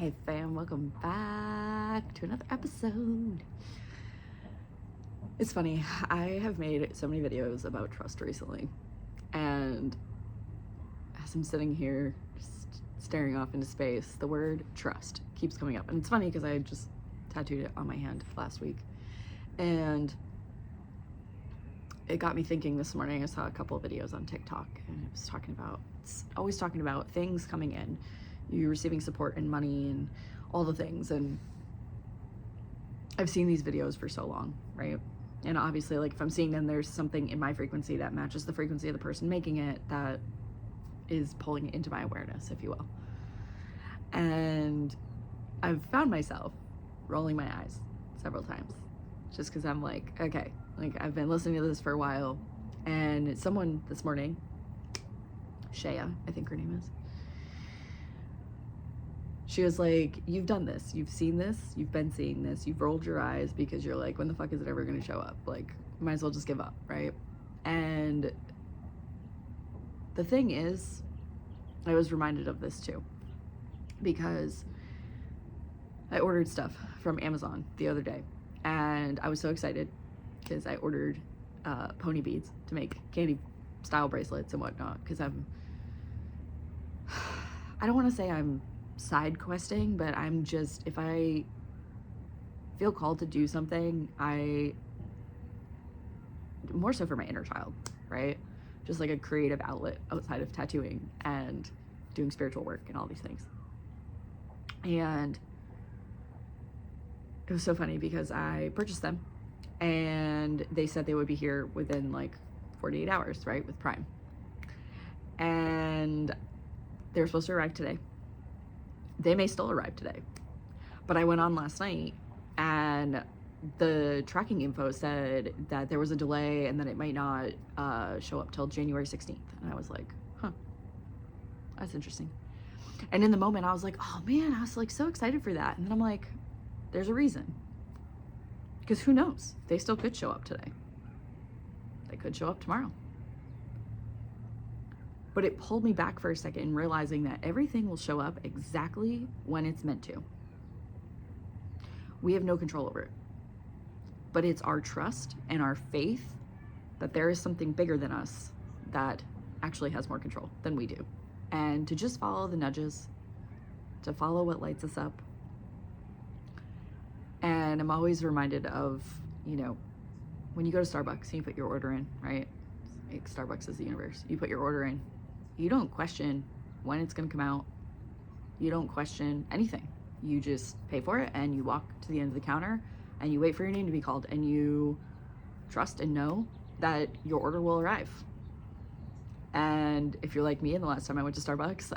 Hey fam, welcome back to another episode. It's funny, I have made so many videos about trust recently, and as I'm sitting here just staring off into space, the word trust keeps coming up. And it's funny because I just tattooed it on my hand last week, and it got me thinking this morning. I saw a couple of videos on TikTok, and it was always talking about things coming in, you receiving support and money and all the things. And I've seen these videos for so long, right? And obviously, like, if I'm seeing them, there's something in my frequency that matches the frequency of the person making it that is pulling it into my awareness, if you will. And I've found myself rolling my eyes several times just because I'm like, okay, like, I've been listening to this for a while. And someone this morning, Shaya, I think her name is, she was like, you've done this, you've seen this, you've been seeing this, you've rolled your eyes because you're like, when the fuck is it ever gonna show up? Like, might as well just give up, right? And the thing is, I was reminded of this too, because I ordered stuff from Amazon the other day, and I was so excited because I ordered pony beads to make candy style bracelets and whatnot, because I don't want to say I'm side questing, but I'm just, if I feel called to do something, more so for my inner child, right? Just like a creative outlet outside of tattooing and doing spiritual work and all these things. And it was so funny because I purchased them and they said they would be here within like 48 hours, right, with Prime. And they were supposed to arrive today. They may still arrive today. But I went on last night and the tracking info said that there was a delay and that it might not show up till January 16th. And I was like, huh, that's interesting. And in the moment I was like, oh man, I was like so excited for that. And then I'm like, there's a reason. Because who knows? They still could show up today. They could show up tomorrow. But it pulled me back for a second in realizing that everything will show up exactly when it's meant to. We have no control over it. But it's our trust and our faith that there is something bigger than us that actually has more control than we do. And to just follow the nudges, to follow what lights us up. And I'm always reminded of, you know, when you go to Starbucks and you put your order in, right? Like, Starbucks is the universe. You put your order in. You don't question when it's going to come out. You don't question anything. You just pay for it and you walk to the end of the counter and you wait for your name to be called, and you trust and know that your order will arrive. And if you're like me, and the last time I went to Starbucks,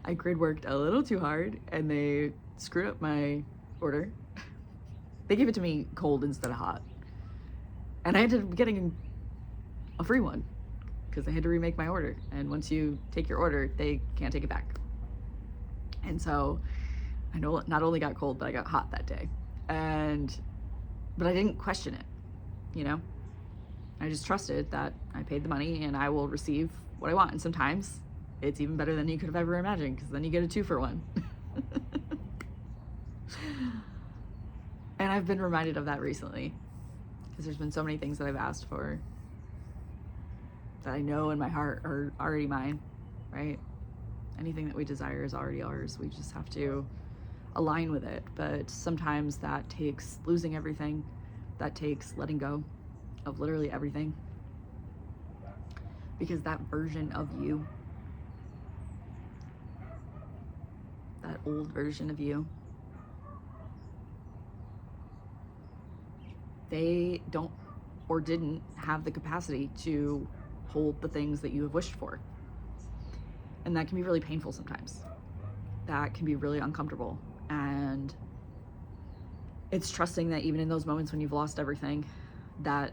I grid worked a little too hard and they screwed up my order. They gave it to me cold instead of hot. And I ended up getting a free one because I had to remake my order. And once you take your order, they can't take it back. And so I not only got cold, but I got hot that day. But I didn't question it, you know? I just trusted that I paid the money and I will receive what I want. And sometimes it's even better than you could have ever imagined, because then you get a 2-for-1. And I've been reminded of that recently, because there's been so many things that I've asked for that I know in my heart are already mine, right? Anything that we desire is already ours. We just have to align with it. But sometimes that takes losing everything. That takes letting go of literally everything. Because that version of you, that old version of you, they don't or didn't have the capacity to hold the things that you have wished for. And that can be really painful sometimes. That can be really uncomfortable. And it's trusting that even in those moments when you've lost everything, that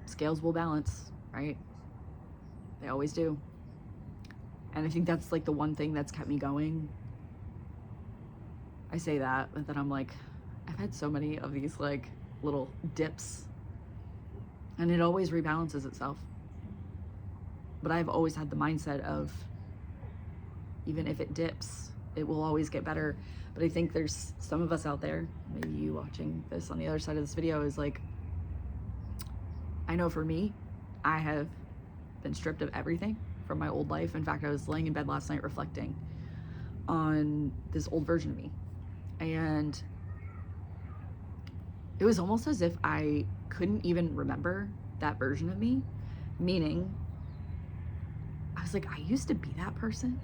scales will balance, right? They always do. And I think that's like the one thing that's kept me going. I say that, but then I'm like, I've had so many of these like little dips, and it always rebalances itself. But I've always had the mindset of, Even if it dips, it will always get better. But I think there's some of us out there, maybe you watching this on the other side of this video, is like, I know for me, I have been stripped of everything from my old life. In fact, I was laying in bed last night reflecting on this old version of me. And it was almost as if I couldn't even remember that version of me, meaning I was like, I used to be that person.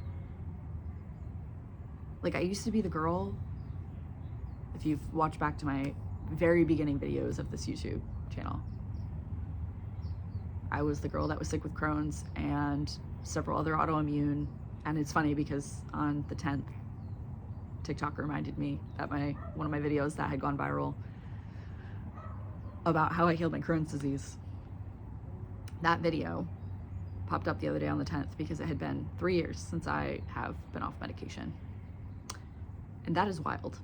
Like, I used to be the girl, if you've watched back to my very beginning videos of this YouTube channel, I was the girl that was sick with Crohn's and several other autoimmune. And it's funny because on the 10th, TikTok reminded me that one of my videos that had gone viral about how I healed my Crohn's disease, that video popped up the other day on the 10th because it had been 3 years since I have been off medication. And that is wild.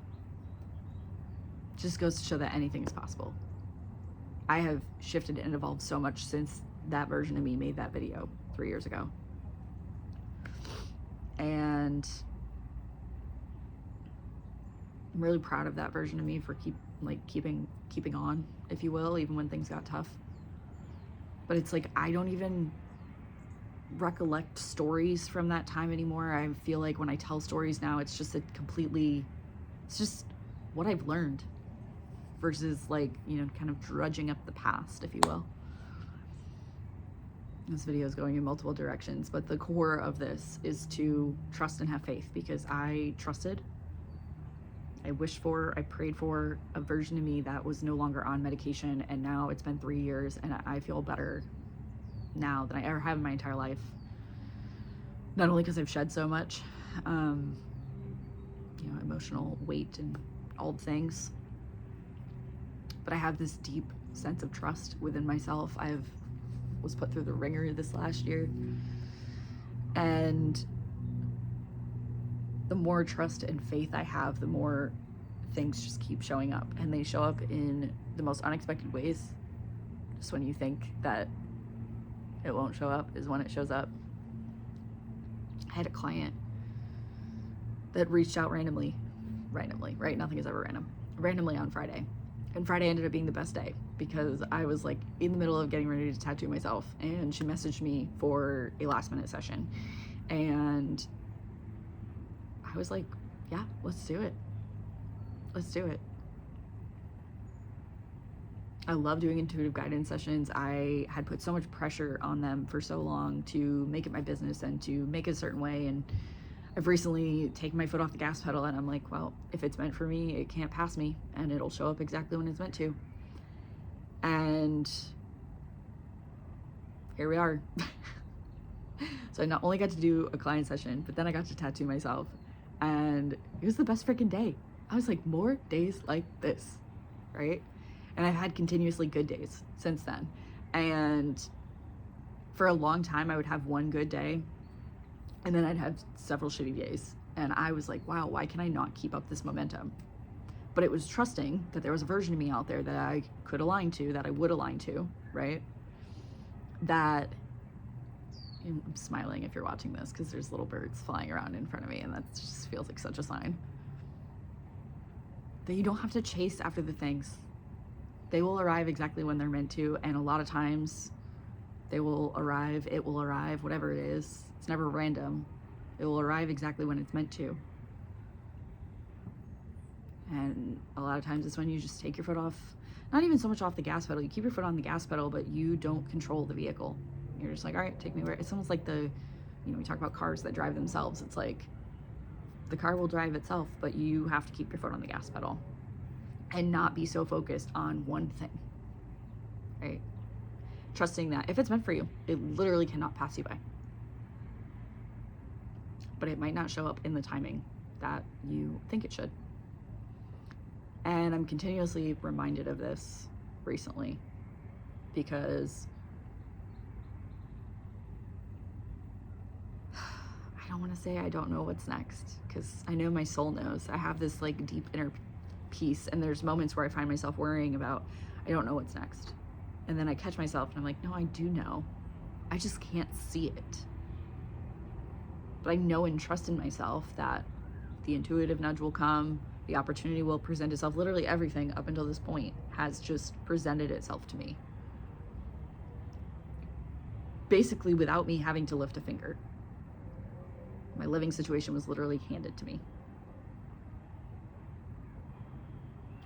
Just goes to show that anything is possible. I have shifted and evolved so much since that version of me made that video 3 years ago. And I'm really proud of that version of me for keeping on, if you will, even when things got tough. But it's like, I don't even recollect stories from that time anymore. I feel like when I tell stories now, it's just it's just what I've learned versus like, kind of drudging up the past, if you will. This video is going in multiple directions, but the core of this is to trust and have faith, because I trusted, I wished for, I prayed for a version of me that was no longer on medication, and now it's been 3 years and I feel better now than I ever have in my entire life. Not only because I've shed so much, emotional weight and all the things, but I have this deep sense of trust within myself. Was put through the ringer this last year, and the more trust and faith I have, the more things just keep showing up, and they show up in the most unexpected ways. Just when you think that it won't show up is when it shows up. I had a client that reached out randomly, right? Nothing is ever random. Randomly on Friday. And Friday ended up being the best day because I was like in the middle of getting ready to tattoo myself, and she messaged me for a last minute session. And I was like, yeah, let's do it. Let's do it. I love doing intuitive guidance sessions. I had put so much pressure on them for so long to make it my business and to make it a certain way. And I've recently taken my foot off the gas pedal, and I'm like, well, if it's meant for me, it can't pass me, and it'll show up exactly when it's meant to. And here we are. So I not only got to do a client session, but then I got to tattoo myself, and it was the best freaking day. I was like, more days like this, right? And I've had continuously good days since then. And for a long time, I would have one good day, and then I'd have several shitty days. And I was like, wow, why can I not keep up this momentum? But it was trusting that there was a version of me out there that I could align to, that I would align to, right? That, I'm smiling if you're watching this because there's little birds flying around in front of me, and that just feels like such a sign. That you don't have to chase after the things. They will arrive exactly when they're meant to, and a lot of times they will arrive, it will arrive, whatever it is. It's never random. It will arrive exactly when it's meant to. And a lot of times it's when you just take your foot off, not even so much off the gas pedal, you keep your foot on the gas pedal, but you don't control the vehicle. You're just like, all right, take me where, it's almost like we talk about cars that drive themselves. It's like the car will drive itself, but you have to keep your foot on the gas pedal and not be so focused on one thing, right? Trusting that if it's meant for you, it literally cannot pass you by. But it might not show up in the timing that you think it should. And I'm continuously reminded of this recently because I don't want to say I don't know what's next, because I know my soul knows. I have this like deep inner peace, and there's moments where I find myself worrying about, I don't know what's next. And then I catch myself and I'm like, no, I do know. I just can't see it. But I know and trust in myself that the intuitive nudge will come, the opportunity will present itself. Literally everything up until this point has just presented itself to me. Basically without me having to lift a finger. My living situation was literally handed to me.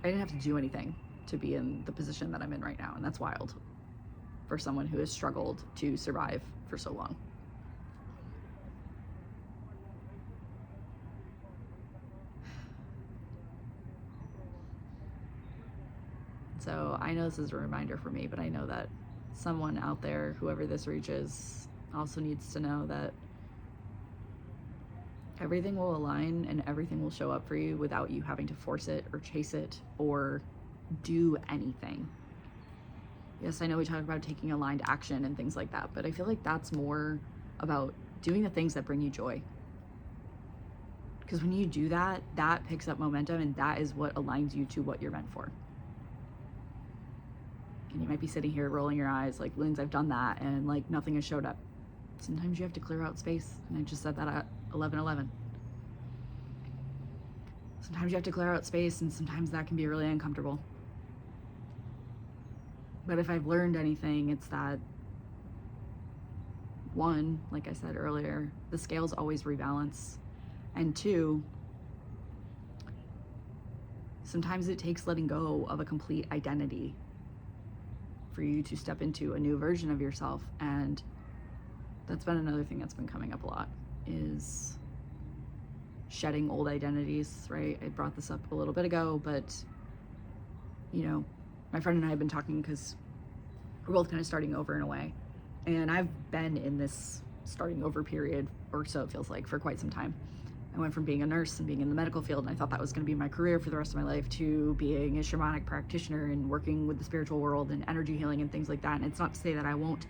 I didn't have to do anything to be in the position that I'm in right now, and that's wild for someone who has struggled to survive for so long. So I know this is a reminder for me, but I know that someone out there, whoever this reaches, also needs to know that everything will align and everything will show up for you without you having to force it or chase it or do anything. Yes, I know we talk about taking aligned action and things like that, but I feel like that's more about doing the things that bring you joy. Because when you do that, that picks up momentum, and that is what aligns you to what you're meant for. And you might be sitting here rolling your eyes like, Linz, I've done that, and like nothing has showed up. Sometimes you have to clear out space, and I just said that at 11:11. Sometimes you have to clear out space, and sometimes that can be really uncomfortable. But if I've learned anything, it's that, one, like I said earlier, the scales always rebalance. And two, sometimes it takes letting go of a complete identity for you to step into a new version of yourself. And that's been another thing that's been coming up a lot, is shedding old identities, right? I brought this up a little bit ago, but you know, my friend and I have been talking because we're both kind of starting over in a way. And I've been in this starting over period, or so it feels like, for quite some time. I went from being a nurse and being in the medical field, and I thought that was going to be my career for the rest of my life, to being a shamanic practitioner and working with the spiritual world and energy healing and things like that. And it's not to say that I won't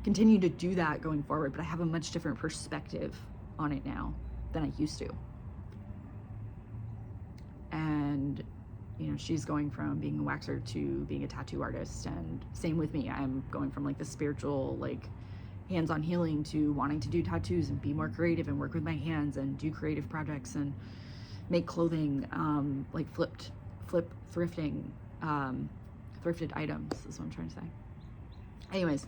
continue to do that going forward, but I have a much different perspective on it now than I used to. And you know, she's going from being a waxer to being a tattoo artist, and same with me. I'm going from like the spiritual, like hands-on healing, to wanting to do tattoos and be more creative and work with my hands and do creative projects and make clothing, like thrifting, thrifted items is what I'm trying to say. Anyways,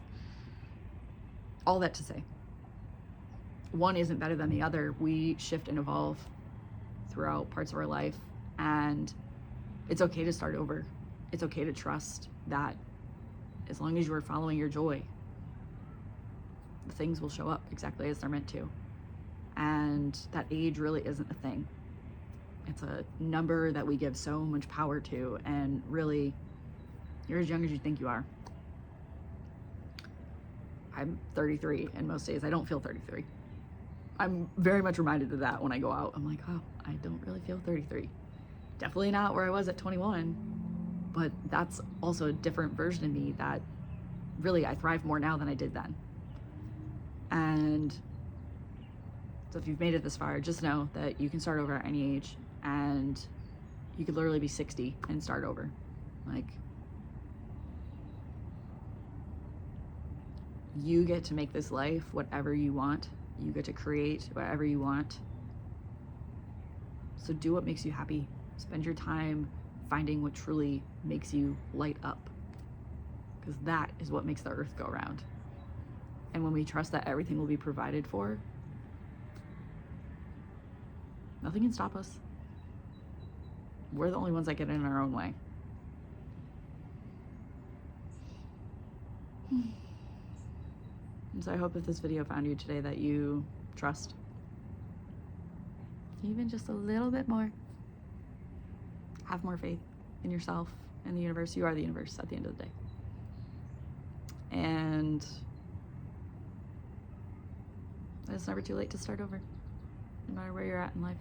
all that to say, one isn't better than the other. We shift and evolve throughout parts of our life, and it's okay to start over. It's okay to trust that as long as you are following your joy, the things will show up exactly as they're meant to. And that age really isn't a thing. It's a number that we give so much power to, and really, you're as young as you think you are. I'm 33, and most days I don't feel 33. I'm very much reminded of that when I go out. I'm like, oh, I don't really feel 33. Definitely not where I was at 21, but that's also a different version of me that really I thrive more now than I did then. And so if you've made it this far, just know that you can start over at any age, and you could literally be 60 and start over. Like, you get to make this life whatever you want. You get to create whatever you want. So do what makes you happy. Spend your time finding what truly makes you light up, because that is what makes the earth go round. And when we trust that everything will be provided for, nothing can stop us. We're the only ones that get in our own way. And so I hope that this video found you today that you trust, even just a little bit more. Have more faith in yourself and the universe. You are the universe at the end of the day. And it's never too late to start over, no matter where you're at in life.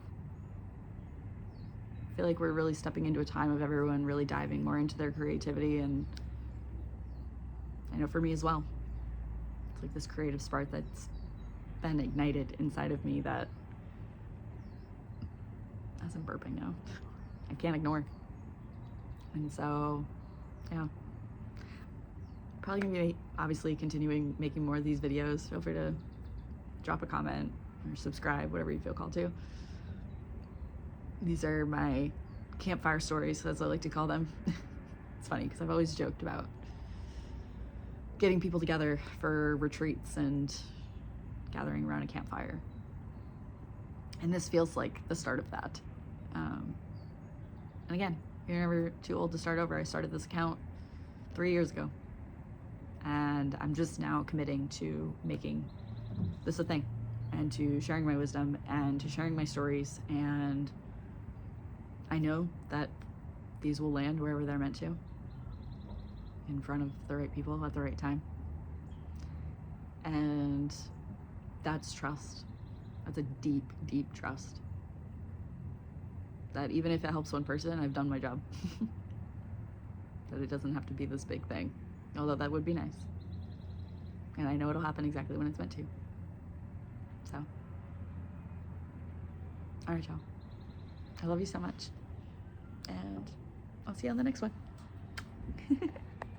I feel like we're really stepping into a time of everyone really diving more into their creativity, and I know for me as well. It's like this creative spark that's been ignited inside of me that, as I'm burping now, I can't ignore. And so, yeah. Probably gonna be obviously continuing making more of these videos. Feel free to drop a comment, or subscribe, whatever you feel called to. These are my campfire stories, as I like to call them. It's funny because I've always joked about getting people together for retreats and gathering around a campfire. And this feels like the start of that. And again, you're never too old to start over. I started this account 3 years ago. And I'm just now committing to making this a thing, and to sharing my wisdom, and to sharing my stories. And I know that these will land wherever they're meant to, in front of the right people at the right time. And that's trust. That's a deep, deep trust. That even if it helps one person, I've done my job. That it doesn't have to be this big thing. Although that would be nice. And I know it'll happen exactly when it's meant to. So. Alright, y'all. I love you so much. And I'll see you on the next one.